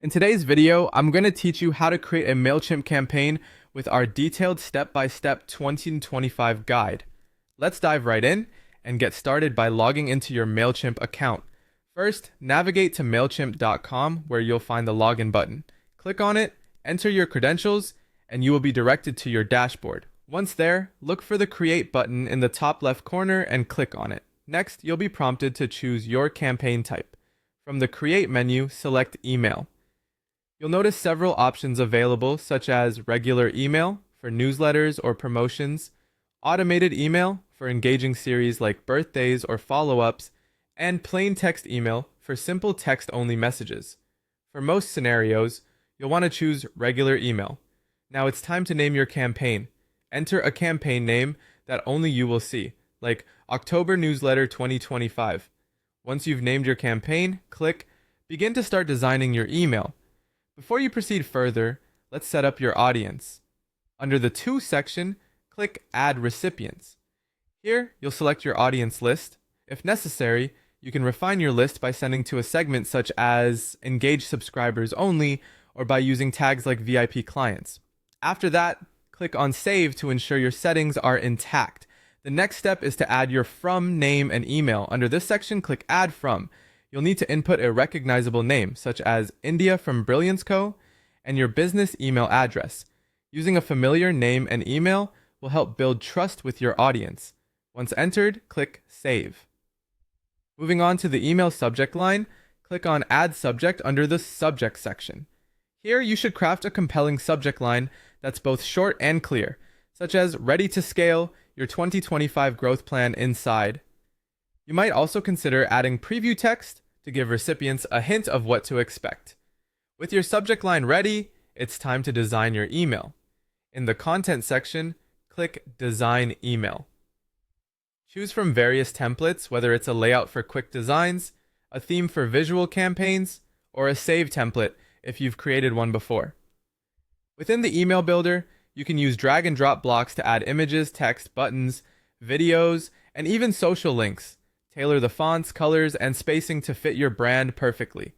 In today's video, I'm going to teach you how to create a Mailchimp campaign with our detailed step-by-step 2025 guide. Let's dive right in and get started by logging into your Mailchimp account. First, navigate to Mailchimp.com where you'll find the login button. Click on it, enter your credentials, and you will be directed to your dashboard. Once there, look for the Create button in the top left corner and click on it. Next, you'll be prompted to choose your campaign type. From the Create menu, select Email. You'll notice several options available, such as regular email for newsletters or promotions, automated email for engaging series like birthdays or follow-ups, and plain text email for simple text-only messages. For most scenarios, you'll want to choose regular email. Now it's time to name your campaign. Enter a campaign name that only you will see, like October Newsletter 2025. Once you've named your campaign, click Begin to start designing your email. Before you proceed further, let's set up your audience. Under the To section, click Add Recipients. Here, you'll select your audience list. If necessary, you can refine your list by sending to a segment such as Engaged Subscribers Only or by using tags like VIP Clients. After that, click on Save to ensure your settings are intact. The next step is to add your From name and email. Under this section, click Add From. You'll need to input a recognizable name, such as India from Brilliance Co., and your business email address. Using a familiar name and email will help build trust with your audience. Once entered, click Save. Moving on to the email subject line, click on Add Subject under the Subject section. Here, you should craft a compelling subject line that's both short and clear, such as Ready to Scale, your 2025 growth plan inside. You might also consider adding preview text to give recipients a hint of what to expect. With your subject line ready, it's time to design your email. In the Content section, click Design Email. Choose from various templates, whether it's a layout for quick designs, a theme for visual campaigns, or a save template if you've created one before. Within the email builder, you can use drag and drop blocks to add images, text, buttons, videos, and even social links. Tailor the fonts, colors, and spacing to fit your brand perfectly.